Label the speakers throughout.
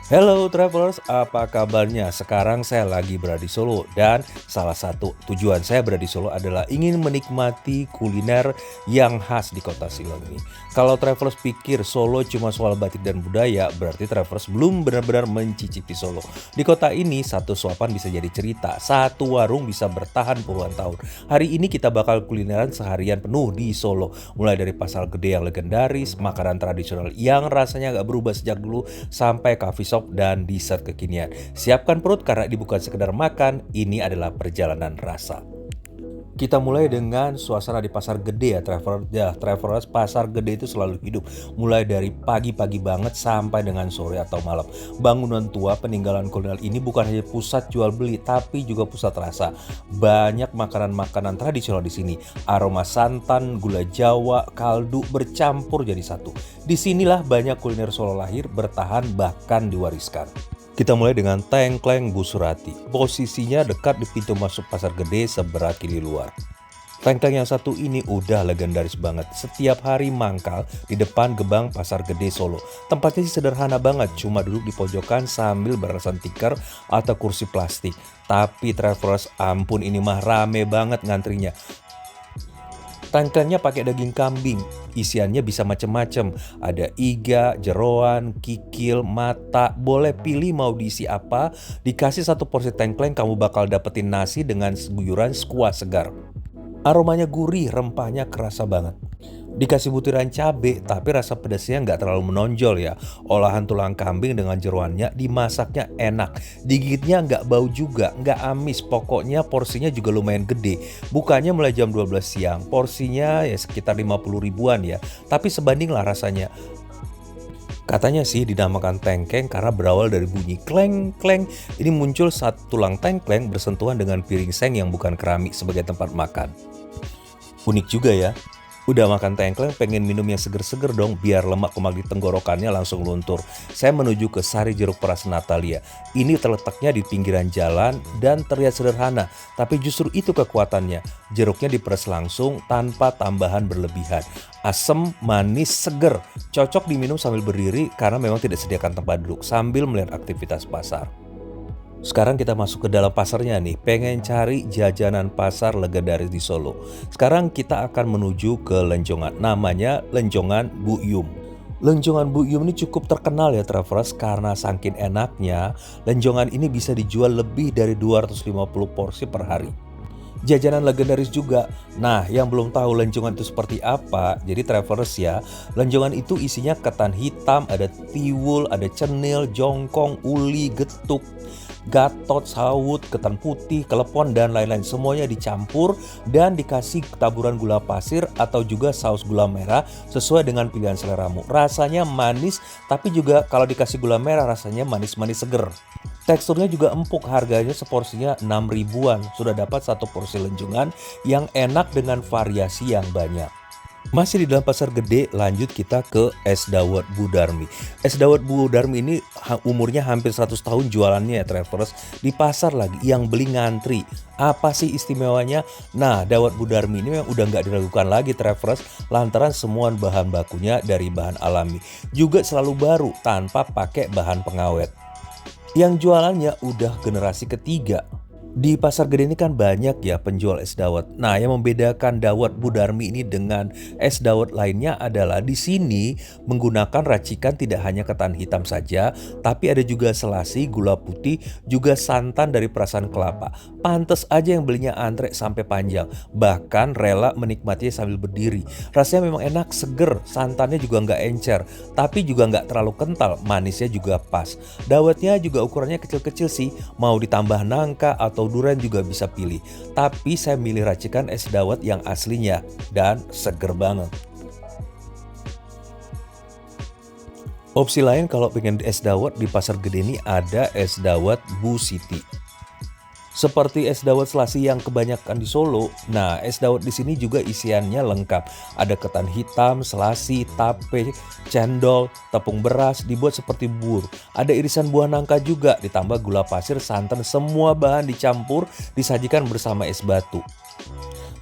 Speaker 1: Hello travelers, apa kabarnya? Sekarang saya lagi berada di Solo dan salah satu tujuan saya berada di Solo adalah ingin menikmati kuliner yang khas di kota Silong ini. Kalau travelers pikir Solo cuma soal batik dan budaya, berarti travelers belum benar-benar mencicipi Solo. Di kota ini, satu suapan bisa jadi cerita, satu warung bisa bertahan puluhan tahun. Hari ini kita bakal kulineran seharian penuh di Solo. Mulai dari pasar gede yang legendaris, makanan tradisional yang rasanya nggak berubah sejak dulu, sampai coffee shop dan dessert kekinian. Siapkan perut karena ini bukan sekedar makan, ini adalah perjalanan rasa. Kita mulai dengan suasana di pasar gede travelers, pasar gede itu selalu hidup. Mulai dari pagi-pagi banget sampai dengan sore atau malam. Bangunan tua peninggalan kolonial ini bukan hanya pusat jual beli, tapi juga pusat rasa. Banyak makanan-makanan tradisional di sini. Aroma santan, gula Jawa, kaldu bercampur jadi satu. Disinilah banyak kuliner Solo lahir, bertahan, bahkan diwariskan. Kita mulai dengan Tengkleng Bu Surati. Posisinya dekat di pintu masuk pasar gede sebelah kiri luar. Tengkleng yang satu ini udah legendaris banget. Setiap hari mangkal di depan gerbang pasar gede Solo. Tempatnya sih sederhana banget, cuma duduk di pojokan sambil beralasan tikar atau kursi plastik. Tapi travelers, ampun ini mah rame banget ngantrinya. Tangkangnya pakai daging kambing, isiannya bisa macem-macem. Ada iga, jeroan, kikil, mata, boleh pilih mau diisi apa. Dikasih satu porsi tengkleng kamu bakal dapetin nasi dengan guyuran skuas segar. Aromanya gurih, rempahnya kerasa banget. Dikasih butiran cabe, tapi rasa pedasnya nggak terlalu menonjol ya. Olahan tulang kambing dengan jeroannya dimasaknya enak. Digigitnya nggak bau juga, nggak amis. Pokoknya porsinya juga lumayan gede. Bukanya mulai jam 12 siang. Porsinya ya sekitar 50 ribuan ya. Tapi sebanding lah rasanya. Katanya sih dinamakan tengkleng karena berawal dari bunyi kleng-kleng. Ini muncul saat tulang tengkleng bersentuhan dengan piring seng yang bukan keramik sebagai tempat makan. Unik juga ya. Udah makan tengkleng pengen minum yang seger-seger dong biar lemak-lemak di tenggorokannya langsung luntur. Saya menuju ke Sari Jeruk Peras Natalia. Ini terletaknya di pinggiran jalan dan terlihat sederhana, tapi justru itu kekuatannya. Jeruknya diperes langsung tanpa tambahan berlebihan. Asam, manis, seger. Cocok diminum sambil berdiri karena memang tidak sediakan tempat duduk sambil melihat aktivitas pasar. Sekarang kita masuk ke dalam pasarnya nih, pengen cari jajanan pasar legendaris di Solo. Sekarang kita akan menuju ke Lenjongan, namanya Lenjongan Bu Yum. Lenjongan Bu Yum ini cukup terkenal ya travelers karena saking enaknya, lenjongan ini bisa dijual lebih dari 250 porsi per hari. Jajanan legendaris juga. Nah, yang belum tahu lenjongan itu seperti apa, jadi travelers ya, lenjongan itu isinya ketan hitam, ada tiwul, ada cenil, jongkong, uli, getuk, gatot, sawut, ketan putih, kelepon, dan lain-lain. Semuanya dicampur dan dikasih taburan gula pasir atau juga saus gula merah sesuai dengan pilihan seleramu. Rasanya manis, tapi juga kalau dikasih gula merah rasanya manis-manis seger. Teksturnya juga empuk, harganya seporsinya 6 ribuan. Sudah dapat satu porsi lenjongan yang enak dengan variasi yang banyak. Masih di dalam pasar gede, lanjut kita ke Es Dawet Bu Darmi. Es Dawet Bu Darmi ini umurnya hampir 100 tahun jualannya ya travelers. Di pasar lagi, yang beli ngantri. Apa sih istimewanya? Nah, Dawet Bu Darmi ini memang udah nggak diragukan lagi travelers, lantaran semua bahan bakunya dari bahan alami. Juga selalu baru, tanpa pakai bahan pengawet. Yang jualannya udah generasi ketiga. Di pasar gede ini kan banyak ya penjual es dawet. Nah, yang membedakan dawet Bu Darmi ini dengan es dawet lainnya adalah di sini menggunakan racikan tidak hanya ketan hitam saja, tapi ada juga selasi, gula putih, juga santan dari perasan kelapa. Pantes aja yang belinya antre sampai panjang, bahkan rela menikmatinya sambil berdiri. Rasanya memang enak, seger, santannya juga nggak encer, tapi juga nggak terlalu kental, manisnya juga pas. Dawetnya juga ukurannya kecil-kecil sih, mau ditambah nangka atau durian juga bisa pilih. Tapi saya milih racikan es dawet yang aslinya dan seger banget. Opsi lain kalau pengen es dawet di pasar gede ini ada es dawet Bu Siti. Seperti es dawet selasi yang kebanyakan di Solo, nah es dawet di sini juga isiannya lengkap. Ada ketan hitam, selasi, tape, cendol, tepung beras, dibuat seperti bubur. Ada irisan buah nangka juga, ditambah gula pasir, santan, semua bahan dicampur, disajikan bersama es batu.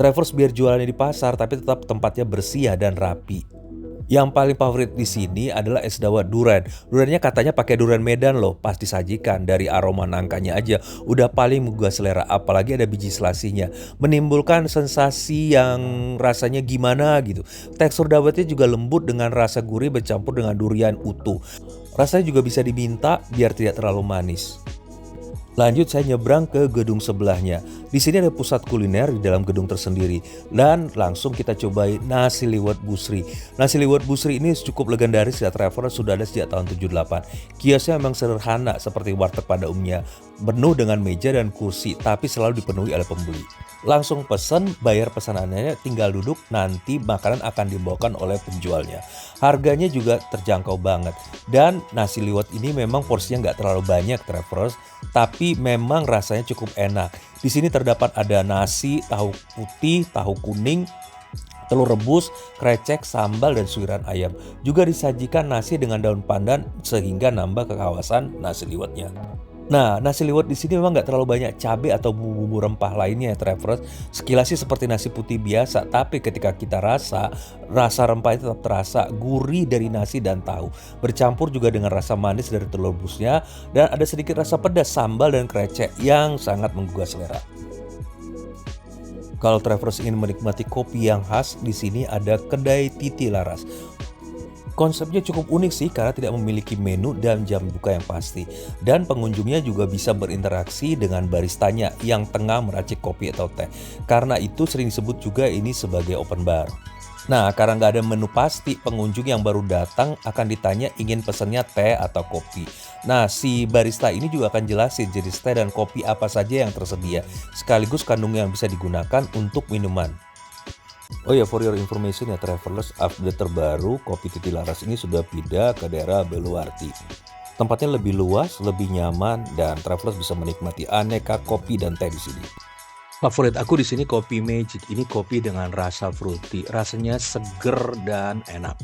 Speaker 1: Travelers biar jualannya di pasar, tapi tetap tempatnya bersih dan rapi. Yang paling favorit di sini adalah es dawet durian. Duriannya katanya pakai durian Medan loh, pas disajikan. Dari aroma nangkanya aja udah paling menggugah selera, apalagi ada biji selasinya. Menimbulkan sensasi yang rasanya gimana gitu. Tekstur dawetnya juga lembut dengan rasa gurih bercampur dengan durian utuh. Rasanya juga bisa diminta biar tidak terlalu manis. Lanjut saya nyebrang ke gedung sebelahnya. Di sini ada pusat kuliner di dalam gedung tersendiri dan langsung kita cobain nasi liwet Busri. Nasi liwet Busri ini cukup legendaris ya, traveler sudah ada sejak tahun 78. Kiosnya memang sederhana seperti warteg pada umumnya, penuh dengan meja dan kursi tapi selalu dipenuhi oleh pembeli. Langsung pesen, bayar pesanannya, tinggal duduk, nanti makanan akan dibawakan oleh penjualnya. Harganya juga terjangkau banget. Dan nasi liwet ini memang porsinya nggak terlalu banyak travelers, tapi memang rasanya cukup enak. Di sini terdapat ada nasi, tahu putih, tahu kuning, telur rebus, krecek, sambal, dan suiran ayam. Juga disajikan nasi dengan daun pandan sehingga nambah kekawasan nasi liwetnya. Nah, nasi liwet di sini memang nggak terlalu banyak cabai atau bumbu-bumbu rempah lainnya ya travelers. Sekilas sih seperti nasi putih biasa, tapi ketika kita rasa rempah itu tetap terasa, gurih dari nasi dan tahu. Bercampur juga dengan rasa manis dari telur rebusnya dan ada sedikit rasa pedas sambal dan krecek yang sangat menggugah selera. Kalau travelers ingin menikmati kopi yang khas, di sini ada kedai Titi Laras. Konsepnya cukup unik sih karena tidak memiliki menu dan jam buka yang pasti. Dan pengunjungnya juga bisa berinteraksi dengan baristanya yang tengah meracik kopi atau teh. Karena itu sering disebut juga ini sebagai open bar. Nah, karena nggak ada menu pasti, pengunjung yang baru datang akan ditanya ingin pesennya teh atau kopi. Nah, si barista ini juga akan jelasin jenis teh dan kopi apa saja yang tersedia, sekaligus kandungan yang bisa digunakan untuk minuman. Oh ya, for your information ya travelers, update terbaru kopi Titi Laras ini sudah pindah ke daerah Beluarti. Tempatnya lebih luas, lebih nyaman, dan travelers bisa menikmati aneka kopi dan teh di sini.
Speaker 2: Favorit aku di sini kopi Magic. Ini kopi dengan rasa fruity, rasanya seger dan enak.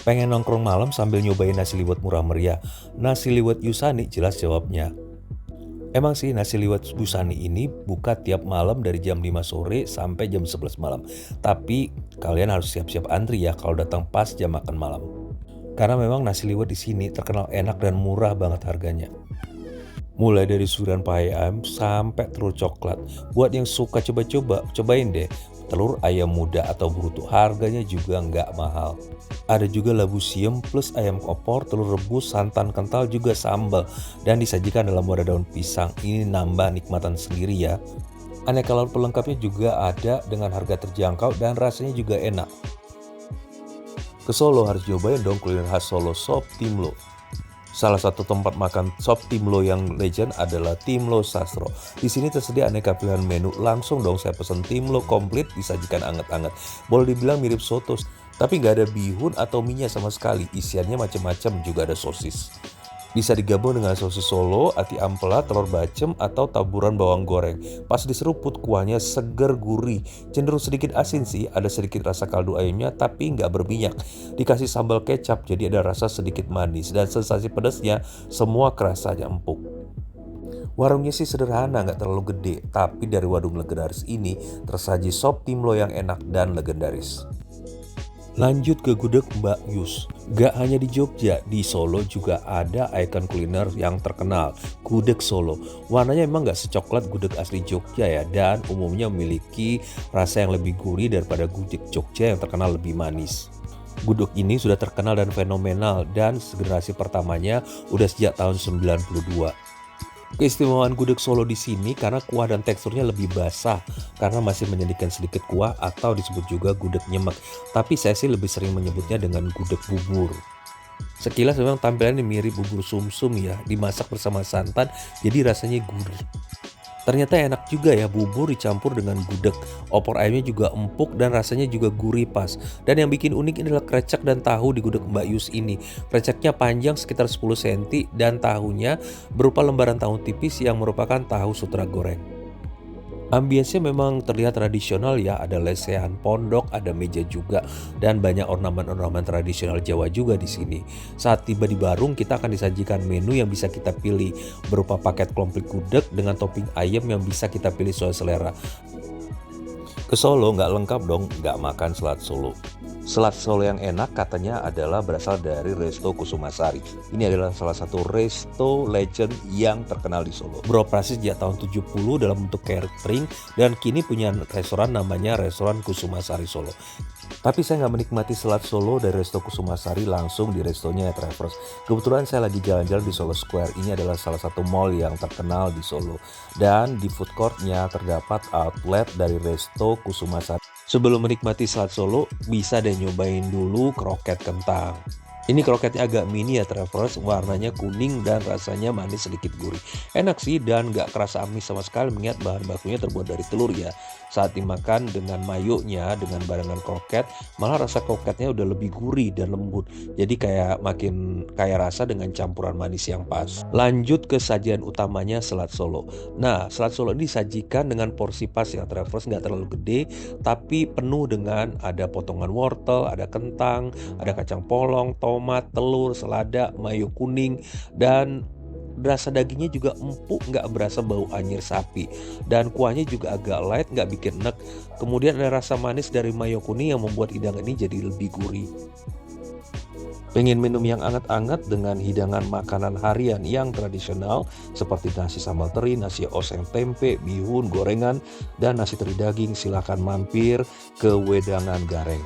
Speaker 1: Pengen nongkrong malam sambil nyobain nasi liwet murah meriah? Nasi liwet Yusani jelas jawabnya. Emang sih nasi liwet Busani ini buka tiap malam dari jam 5 sore sampai jam 11 malam. Tapi kalian harus siap-siap antri ya kalau datang pas jam makan malam. Karena memang nasi liwet di sini terkenal enak dan murah banget harganya. Mulai dari suiran pahe ayam sampai telur coklat. Buat yang suka coba-coba, cobain deh. Telur ayam muda atau bruto, harganya juga nggak mahal. Ada juga labu siam plus ayam opor, telur rebus, santan kental, juga sambal. Dan disajikan dalam wadah daun pisang. Ini nambah nikmatan sendiri ya. Aneka lauk pelengkapnya juga ada dengan harga terjangkau dan rasanya juga enak. Ke Solo harus cobain dong kuliner khas Solo, Sop Timlo. Salah satu tempat makan sop Timlo yang legend adalah Timlo Sastro. Di sini tersedia aneka pilihan menu. Langsung dong saya pesen Timlo komplit disajikan anget-anget. Boleh dibilang mirip soto, tapi nggak ada bihun atau minyak sama sekali. Isiannya macam-macam, juga ada sosis. Bisa digabung dengan sosis Solo, ati ampela, telur bacem, atau taburan bawang goreng. Pas diseruput kuahnya seger gurih, cenderung sedikit asin sih, ada sedikit rasa kaldu ayamnya tapi nggak berminyak. Dikasih sambal kecap jadi ada rasa sedikit manis dan sensasi pedasnya semua kerasa empuk. Warungnya sih sederhana, nggak terlalu gede, tapi dari warung legendaris ini tersaji sop Timlo yang enak dan legendaris. Lanjut ke gudeg Mbak Yus. Gak hanya di Jogja, di Solo juga ada ikon kuliner yang terkenal, gudeg Solo. Warnanya emang gak secoklat gudeg asli Jogja ya, dan umumnya memiliki rasa yang lebih gurih daripada gudeg Jogja yang terkenal lebih manis. Gudeg ini sudah terkenal dan fenomenal, dan generasi pertamanya udah sejak tahun 92. Keistimewaan gudeg Solo di sini karena kuah dan teksturnya lebih basah karena masih menyedikit sedikit kuah atau disebut juga gudeg nyemek. Tapi saya sih lebih sering menyebutnya dengan gudeg bubur. Sekilas memang tampilannya mirip bubur sumsum ya, dimasak bersama santan jadi rasanya gurih. Ternyata enak juga ya, bubur dicampur dengan gudeg. Opor ayamnya juga empuk dan rasanya juga gurih pas. Dan yang bikin unik adalah krecek dan tahu di gudeg Mbak Yus ini. Kreceknya panjang sekitar 10 cm dan tahunya berupa lembaran tahu tipis yang merupakan tahu sutra goreng. Ambiensnya memang terlihat tradisional ya, ada lesehan pondok, ada meja juga, dan banyak ornamen-ornamen tradisional Jawa juga di sini. Saat tiba di Barung, kita akan disajikan menu yang bisa kita pilih, berupa paket komplit gudeg dengan topping ayam yang bisa kita pilih sesuai selera. Ke Solo nggak lengkap dong nggak makan selat Solo. Selat Solo yang enak katanya adalah berasal dari Resto Kusumasari. Ini adalah salah satu resto legend yang terkenal di Solo. Beroperasi sejak tahun 70 dalam bentuk catering dan kini punya restoran namanya Restoran Kusumasari Solo. Tapi saya nggak menikmati selat Solo dari Resto Kusumasari langsung di restonya Travelers. Kebetulan saya lagi jalan-jalan di Solo Square. Ini adalah salah satu mall yang terkenal di Solo. Dan di food courtnya terdapat outlet dari Resto Kusumasari. Sebelum menikmati selat Solo, bisa deh nyobain dulu kroket kentang. Ini kroketnya agak mini ya Travelers, warnanya kuning dan rasanya manis sedikit gurih. Enak sih dan nggak kerasa amis sama sekali mengingat bahan bakunya terbuat dari telur ya. Saat dimakan dengan mayonya, dengan barengan kroket, malah rasa kroketnya udah lebih gurih dan lembut. Jadi kayak makin kaya rasa dengan campuran manis yang pas. Lanjut ke sajian utamanya selat Solo. Nah, selat Solo ini disajikan dengan porsi pas ya Travelers, nggak terlalu gede, tapi penuh dengan ada potongan wortel, ada kentang, ada kacang polong, tomat, telur, selada, mayo kuning, dan rasa dagingnya juga empuk, nggak berasa bau anyir sapi. Dan kuahnya juga agak light, nggak bikin enek. Kemudian ada rasa manis dari mayo kuning yang membuat hidangan ini jadi lebih gurih. Pengen minum yang anget-anget dengan hidangan makanan harian yang tradisional seperti nasi sambal teri, nasi oseng tempe, bihun, gorengan, dan nasi teri daging, silahkan mampir ke Wedangan Gareng.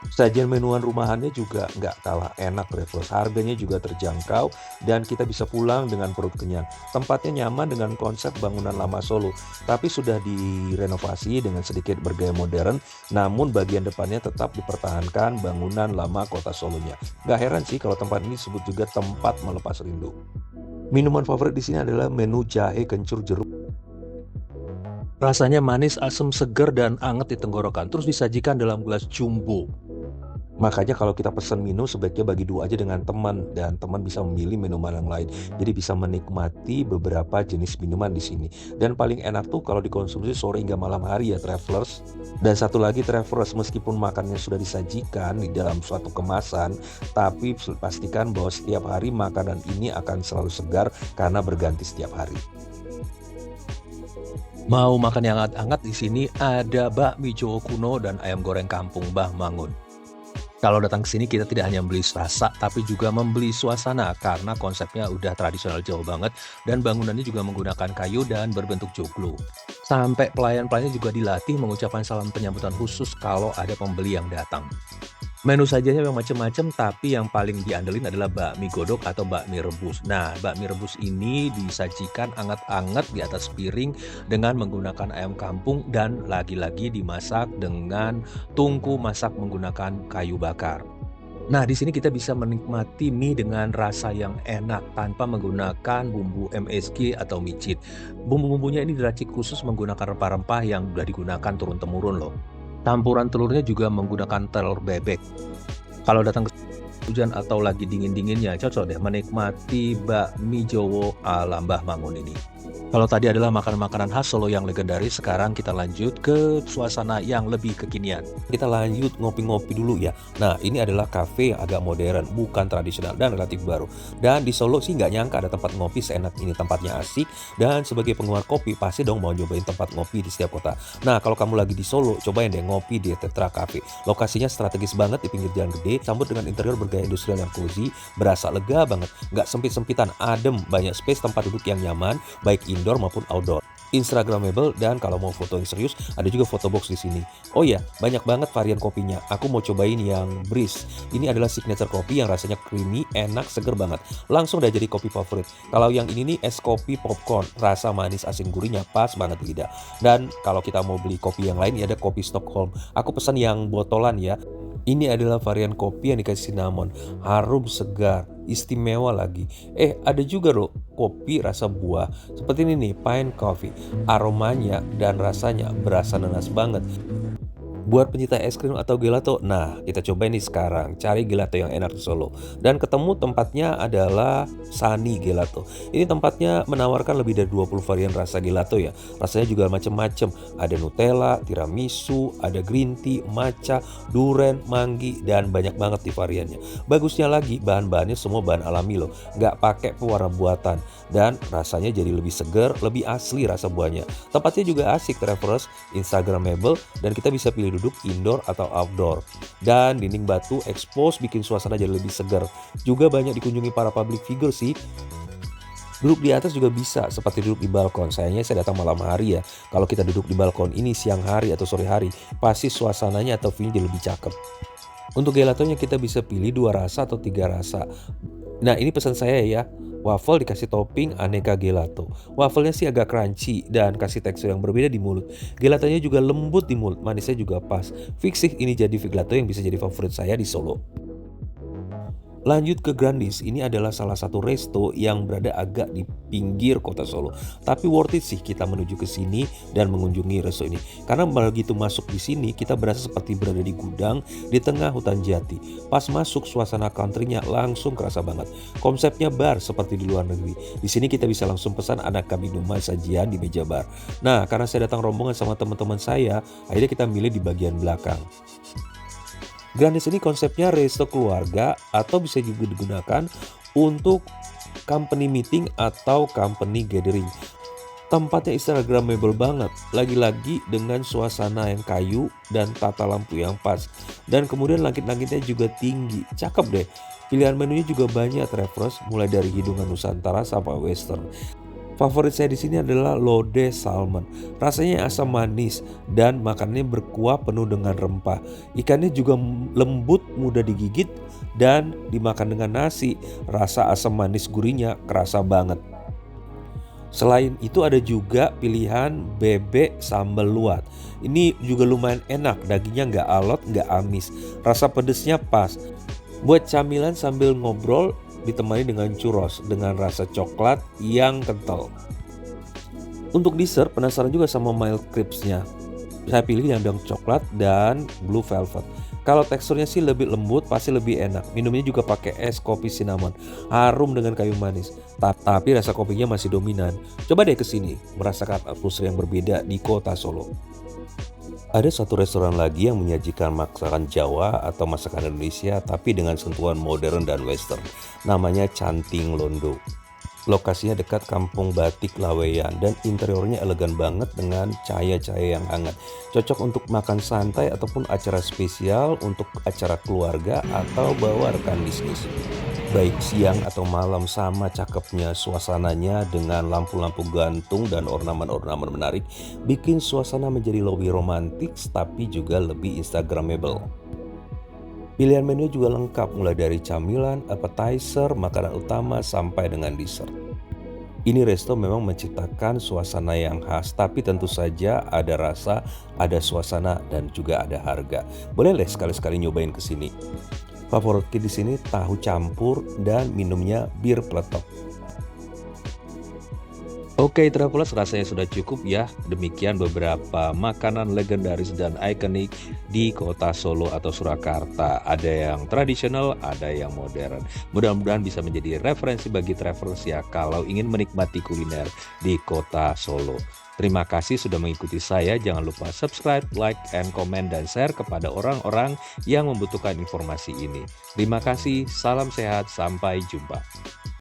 Speaker 1: Sajian menuan rumahannya juga nggak kalah enak Travelers, harganya juga terjangkau dan kita bisa pulang dengan perut kenyang. Tempatnya nyaman dengan konsep bangunan lama Solo, tapi sudah direnovasi dengan sedikit bergaya modern, namun bagian depannya tetap dipertahankan bangunan lama kota Solonya. Nggak heran sih kalau tempat ini disebut juga tempat melepas rindu. Minuman favorit di sini adalah menu jahe kencur jeruk. Rasanya manis, asam, segar, dan anget di tenggorokan. Terus disajikan dalam gelas jumbo. Makanya kalau kita pesan minum sebaiknya bagi dua aja dengan teman dan teman bisa memilih minuman yang lain. Jadi bisa menikmati beberapa jenis minuman di sini. Dan paling enak tuh kalau dikonsumsi sore hingga malam hari ya Travelers. Dan satu lagi Travelers, meskipun makannya sudah disajikan di dalam suatu kemasan, tapi pastikan bahwa setiap hari makanan ini akan selalu segar karena berganti setiap hari. Mau makan yang hangat-hangat di sini ada bakmi Jawa kuno dan ayam goreng kampung Mbah Mangun. Kalau datang ke sini kita tidak hanya membeli rasa tapi juga membeli suasana karena konsepnya udah tradisional Jawa banget dan bangunannya juga menggunakan kayu dan berbentuk joglo. Sampai pelayan-pelayannya juga dilatih mengucapkan salam penyambutan khusus kalau ada pembeli yang datang. Menu sajiannya memang macam-macam tapi yang paling diandelin adalah bakmi godok atau bakmi rebus. Nah, bakmi rebus ini disajikan anget-anget di atas piring dengan menggunakan ayam kampung dan lagi-lagi dimasak dengan tungku masak menggunakan kayu bakar. Nah, di sini kita bisa menikmati mie dengan rasa yang enak tanpa menggunakan bumbu MSG atau micin. Bumbu-bumbunya ini diracik khusus menggunakan rempah-rempah yang sudah digunakan turun-temurun loh. Campuran telurnya juga menggunakan telur bebek. Kalau datang ke hujan atau lagi dingin-dinginnya cocok deh menikmati bakmi Jawa ala Mbah Mangun ini. Kalau tadi adalah makanan-makanan khas Solo yang legendaris, sekarang kita lanjut ke suasana yang lebih kekinian. Kita lanjut ngopi-ngopi dulu ya. Nah, ini adalah kafe yang agak modern, bukan tradisional dan relatif baru. Dan di Solo sih nggak nyangka ada tempat ngopi seenak ini. Tempatnya asik dan sebagai penggemar kopi pasti dong mau nyobain tempat ngopi di setiap kota. Nah, kalau kamu lagi di Solo, cobain deh ngopi di Tetra Cafe. Lokasinya strategis banget di pinggir jalan gede, sambut dengan interior bergaya industrial yang cozy, berasa lega banget, nggak sempit-sempitan, adem, banyak space tempat duduk yang nyaman, baik indoor maupun outdoor. Instagramable dan kalau mau foto yang serius ada juga foto box di sini. Oh iya, banyak banget varian kopinya. Aku mau cobain yang Breeze. Ini adalah signature kopi yang rasanya creamy, enak, seger banget. Langsung udah jadi kopi favorit. Kalau yang ini nih es kopi popcorn, rasa manis asin gurihnya pas banget di lidah. Dan kalau kita mau beli kopi yang lain, ini ada kopi Stockholm. Aku pesan yang botolan ya. Ini adalah varian kopi yang dikasih cinnamon, harum segar, istimewa lagi. Ada juga loh kopi rasa buah. Seperti ini nih, pine coffee. Aromanya dan rasanya berasa nanas banget. Buat pencinta es krim atau gelato, nah kita coba nih sekarang cari gelato yang enak di Solo. Dan ketemu tempatnya adalah Sani Gelato. Ini tempatnya menawarkan lebih dari 20 varian rasa gelato ya. Rasanya juga macem-macem. Ada Nutella, tiramisu, ada green tea, matcha, durian, manggi, dan banyak banget di variannya. Bagusnya lagi bahan-bahannya semua bahan alami loh, nggak pakai pewarna buatan. Dan rasanya jadi lebih segar, lebih asli rasa buahnya. Tempatnya juga asik, Travelers, Instagramable, dan kita bisa pilih duduk indoor atau outdoor. Dan dinding batu expose bikin suasana jadi lebih segar. Juga banyak dikunjungi para public figure sih. Duduk di atas juga bisa, seperti duduk di balkon. Sayangnya saya datang malam hari ya. Kalau kita duduk di balkon ini siang hari atau sore hari, pasti suasananya atau view-nya jadi lebih cakep. Untuk gelatonya kita bisa pilih 2 rasa atau 3 rasa. Nah, ini pesan saya ya. Waffle dikasih topping aneka gelato. Wafelnya sih agak crunchy dan kasih tekstur yang berbeda di mulut. Gelatonya juga lembut di mulut, manisnya juga pas. Fix sih ini jadi gelato yang bisa jadi favorit saya di Solo. Lanjut ke Grandis, ini adalah salah satu resto yang berada agak di pinggir kota Solo. Tapi worth it sih kita menuju ke sini dan mengunjungi resto ini. Karena begitu masuk di sini, kita berasa seperti berada di gudang di tengah hutan jati. Pas masuk, suasana country-nya langsung kerasa banget. Konsepnya bar seperti di luar negeri. Di sini kita bisa langsung pesan aneka minuman sajian di meja bar. Nah, karena saya datang rombongan sama teman-teman saya, akhirnya kita milih di bagian belakang. Grandis ini konsepnya resto keluarga atau bisa juga digunakan untuk company meeting atau company gathering. Tempatnya instagramable banget, lagi-lagi dengan suasana yang kayu dan tata lampu yang pas. Dan kemudian langit-langitnya juga tinggi, cakep deh. Pilihan menunya juga banyak travelers, mulai dari hidangan Nusantara sampai western. Favorit saya di sini adalah lode salmon. Rasanya asam manis dan makanannya berkuah penuh dengan rempah. Ikannya juga lembut, mudah digigit dan dimakan dengan nasi. Rasa asam manis gurihnya kerasa banget. Selain itu ada juga pilihan bebek sambal luat. Ini juga lumayan enak, dagingnya nggak alot, nggak amis. Rasa pedesnya pas. Buat camilan sambil ngobrol ditemani dengan churros dengan rasa coklat yang kental. Untuk dessert penasaran juga sama mild crepes-nya. Saya pilih yang coklat dan blue velvet. Kalau teksturnya sih lebih lembut, pasti lebih enak. Minumnya juga pakai es kopi cinnamon, harum dengan kayu manis. Tapi rasa kopinya masih dominan. Coba deh kesini, merasakan atmosfer yang berbeda di kota Solo. Ada satu restoran lagi yang menyajikan masakan Jawa atau masakan Indonesia tapi dengan sentuhan modern dan western. Namanya Canting Londo. Lokasinya dekat Kampung Batik Laweyan dan interiornya elegan banget dengan cahaya-cahaya yang hangat. Cocok untuk makan santai ataupun acara spesial untuk acara keluarga atau bawa rekan bisnis. Baik siang atau malam sama cakepnya suasananya dengan lampu-lampu gantung dan ornamen-ornamen menarik bikin suasana menjadi lebih romantis tapi juga lebih instagramable. Pilihan menu juga lengkap mulai dari camilan, appetizer, makanan utama sampai dengan dessert. Ini resto memang menciptakan suasana yang khas tapi tentu saja ada rasa, ada suasana dan juga ada harga. Boleh deh sekali-sekali nyobain ke sini. Favoritku di sini tahu campur dan minumnya bir peletok.
Speaker 2: Oke travelers, rasanya sudah cukup ya. Demikian beberapa makanan legendaris dan ikonik di kota Solo atau Surakarta. Ada yang tradisional, ada yang modern. Mudah-mudahan bisa menjadi referensi bagi travelers ya kalau ingin menikmati kuliner di kota Solo. Terima kasih sudah mengikuti saya. Jangan lupa subscribe, like, and comment, dan share kepada orang-orang yang membutuhkan informasi ini. Terima kasih, salam sehat, sampai jumpa.